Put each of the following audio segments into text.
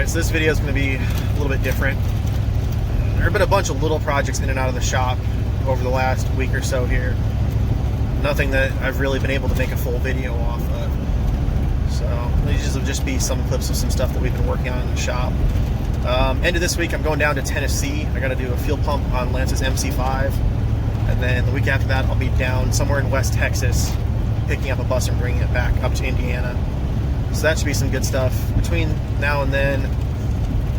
Alright, so this video is going to be a little bit different. There have been a bunch of little projects in and out of the shop over the last week or so here. Nothing that I've really been able to make a full video off of. So these will just be some clips of some stuff that we've been working on in the shop. End of this week, I'm going down to Tennessee. I got to do a fuel pump on Lance's MC5. And then the week after that, I'll be down somewhere in West Texas, picking up a bus and bringing it back up to Indiana. So that should be some good stuff. Between now and then,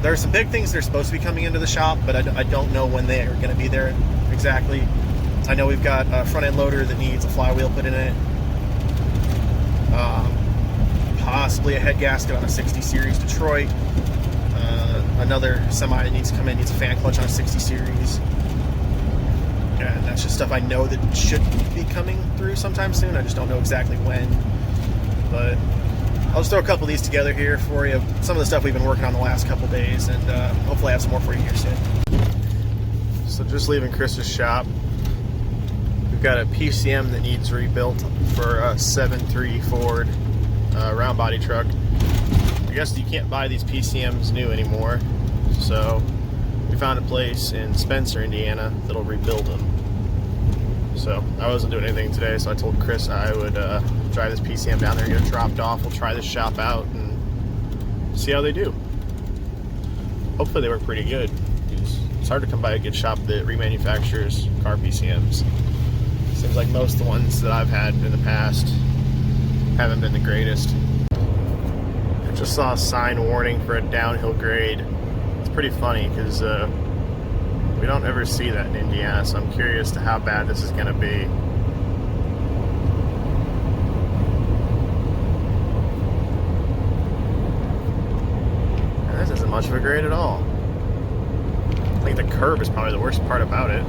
there are some big things that are supposed to be coming into the shop, but I don't know when they are going to be there exactly. I know we've got a front end loader that needs a flywheel put in it. Possibly a head gasket on a 60 series Detroit. Another semi that needs to come in needs a fan clutch on a 60 series. And that's just stuff I know that should be coming through sometime soon. I just don't know exactly when. But I'll just throw a couple of these together here for you. Some of the stuff we've been working on the last couple days, and hopefully I have some more for you here soon. So just leaving Chris's shop. We've got a PCM that needs rebuilt for a 7.3 Ford round body truck. I guess you can't buy these PCMs new anymore, so we found a place in Spencer, Indiana that'll rebuild them. So I wasn't doing anything today, so I told Chris I would drive this PCM down there and get it dropped off. We'll try this shop out and see how they do. Hopefully they work pretty good. It's hard to come by a good shop that remanufactures car PCMs. Seems like most of the ones that I've had in the past haven't been the greatest. I just saw a sign warning for a downhill grade. It's pretty funny because we don't ever see that in Indiana, so I'm curious to how bad this is going to be. And this isn't much of a grade at all. I think the curb is probably the worst part about it.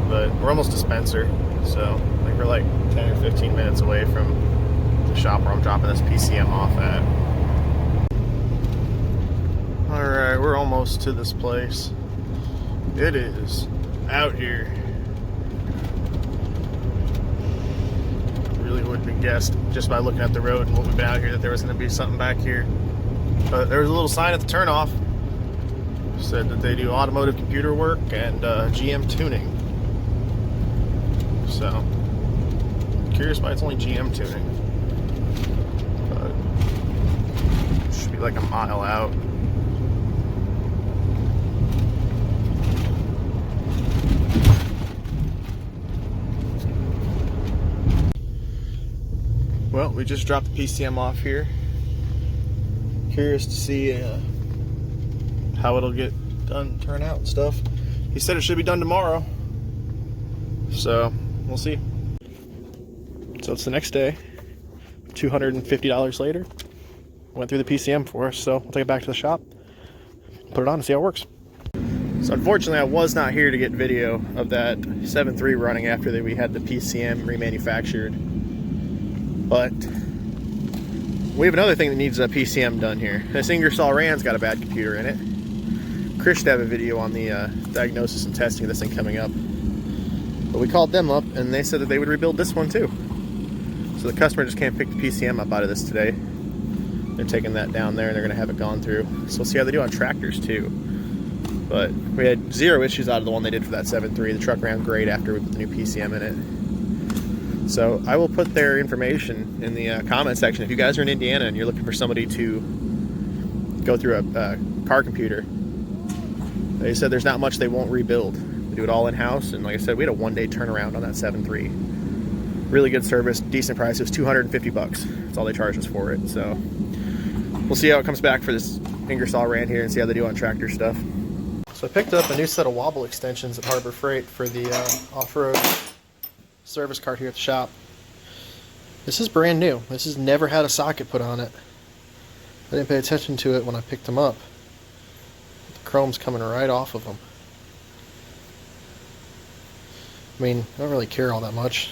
But we're almost to Spencer, so I think we're like 10 or 15 minutes away from the shop where I'm dropping this PCM off at. Alright, we're almost to this place. It is out here. Really wouldn't have guessed just by looking at the road and what we've been out here that there was going to be something back here. But there was a little sign at the turnoff. Said that they do automotive computer work and GM tuning. So, I'm curious why it's only GM tuning. But it should be like a mile out. Well, we just dropped the PCM off here. Curious to see how it'll get done, turn out and stuff. He said it should be done tomorrow. So, we'll see. So it's the next day. $250 later. Went through the PCM for us, so we'll take it back to the shop, put it on and see how it works. So unfortunately I was not here to get video of that 7.3 running after we had the PCM remanufactured. But we have another thing that needs a PCM done here. This Ingersoll Rand's got a bad computer in it. Chris should have a video on the diagnosis and testing of this thing coming up. But we called them up and they said that they would rebuild this one too. So the customer just can't pick the PCM up out of this today. They're taking that down there and they're going to have it gone through. So we'll see how they do on tractors too. But we had zero issues out of the one they did for that 7.3. The truck ran great after we put the new PCM in it. So I will put their information in the comment section. If you guys are in Indiana and you're looking for somebody to go through a car computer, they said there's not much they won't rebuild. They do it all in-house, and like I said, we had a one-day turnaround on that 7.3. Really good service, decent price. It was $250. That's all they charged us for it. So we'll see how it comes back for this Ingersoll Rand here and see how they do on tractor stuff. So I picked up a new set of wobble extensions at Harbor Freight for the off-road service cart here at the shop. This is brand new. This has never had a socket put on it. I didn't pay attention to it when I picked them up. The chrome's coming right off of them. I mean, I don't really care all that much,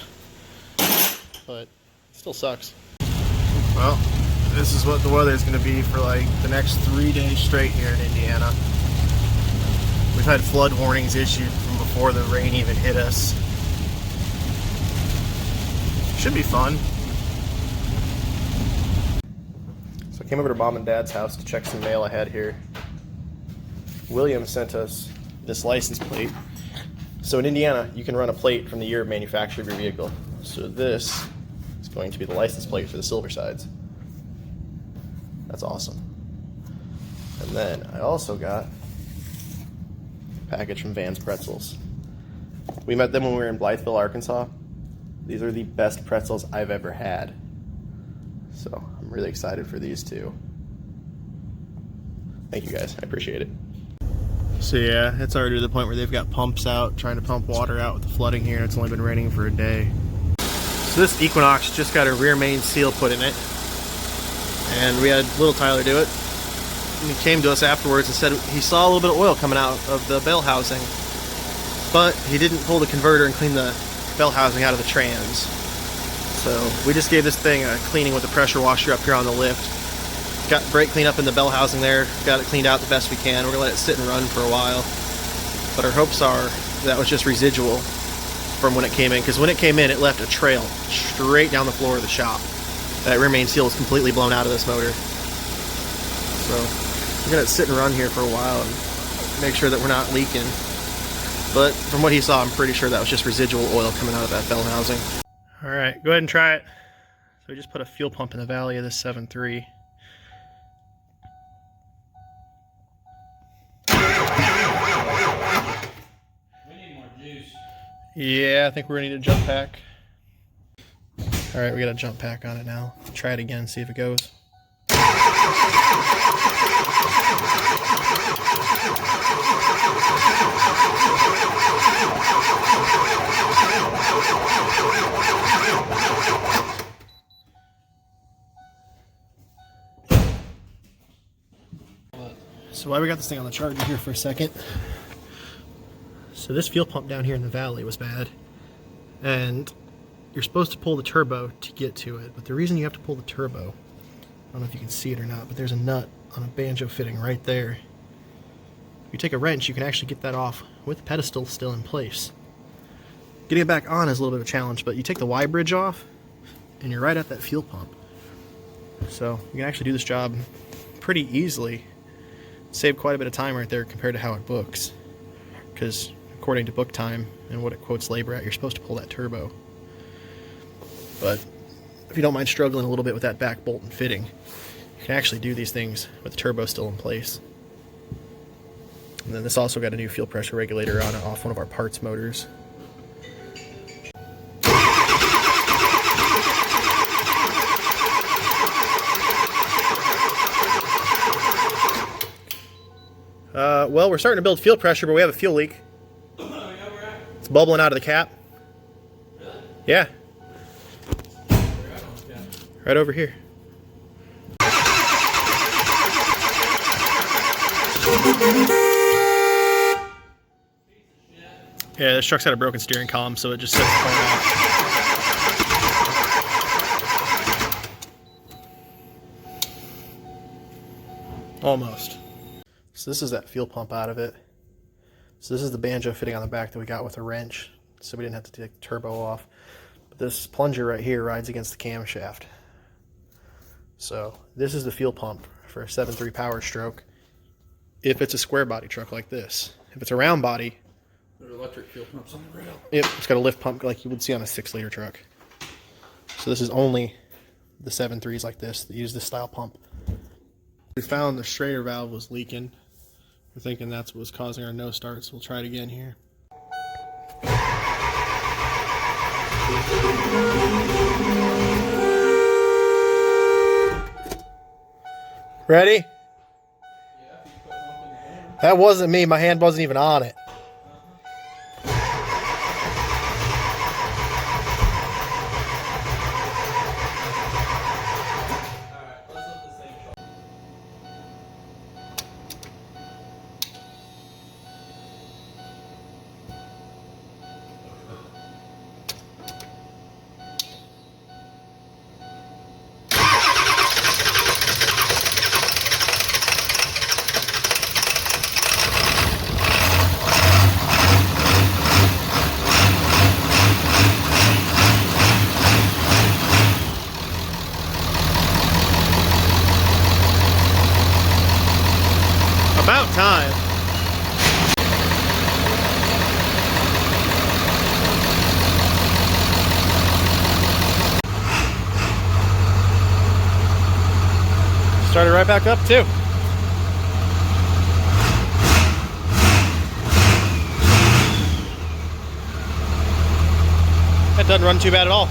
but it still sucks. Well, this is what the weather is going to be for like the next 3 days straight here in Indiana. We've had flood warnings issued from before the rain even hit us. Should be fun. Came over to Mom and Dad's house to check some mail I had here. William sent us this license plate. So in Indiana, you can run a plate from the year of manufacture of your vehicle. So this is going to be the license plate for the silver sides. That's awesome. And then I also got a package from Van's Pretzels. We met them when we were in Blytheville, Arkansas. These are the best pretzels I've ever had. So I'm really excited for these too. Thank you guys, I appreciate it. So yeah, it's already to the point where they've got pumps out, trying to pump water out with the flooding here. It's only been raining for a day. So this Equinox just got a rear main seal put in it. And we had little Tyler do it. And he came to us afterwards and said he saw a little bit of oil coming out of the bell housing. But he didn't pull the converter and clean the bell housing out of the trans. So we just gave this thing a cleaning with a pressure washer up here on the lift. Got brake cleanup in the bell housing there, got it cleaned out the best we can. We're gonna let it sit and run for a while. But our hopes are that was just residual from when it came in, because when it came in, it left a trail straight down the floor of the shop. That rear main seal was completely blown out of this motor. So we're gonna let it sit and run here for a while and make sure that we're not leaking. But from what he saw, I'm pretty sure that was just residual oil coming out of that bell housing. All right, go ahead and try it. So we just put a fuel pump in the valley of this 7.3. Yeah, I think we're gonna need a jump pack. All right, we got a jump pack on it now. Try it again, see if it goes. So while we got this thing on the charger here for a second. So this fuel pump down here in the valley was bad, and you're supposed to pull the turbo to get to it, but the reason you have to pull the turbo, I don't know if you can see it or not, but there's a nut on a banjo fitting right there. If you take a wrench, you can actually get that off with the pedestal still in place. Getting it back on is a little bit of a challenge, but you take the Y bridge off and you're right at that fuel pump. So you can actually do this job pretty easily. Save quite a bit of time right there compared to how it books, because according to book time and what it quotes labor at, you're supposed to pull that turbo. But if you don't mind struggling a little bit with that back bolt and fitting, you can actually do these things with the turbo still in place. And then this also got a new fuel pressure regulator on it off one of our parts motors. Well, we're starting to build fuel pressure, but we have a fuel leak. It's bubbling out of the cap. Really? Yeah. Right over here. Yeah, this truck's got a broken steering column, so it just sits off. Almost. So this is that fuel pump out of it. So this is the banjo fitting on the back that we got with a wrench, so we didn't have to take the turbo off. But this plunger right here rides against the camshaft. So this is the fuel pump for a 7.3 Power Stroke. If it's a square body truck like this. If it's a round body, There's electric fuel pumps on the rail. yep, it's got a lift pump like you would see on a 6-liter truck. So this is only the 7.3s like this that use this style pump. We found the Schrader valve was leaking. We're thinking that's what was causing our no start, so we'll try it again here. Ready? That wasn't me. My hand wasn't even on it. About time. Started right back up too. That doesn't run too bad at all.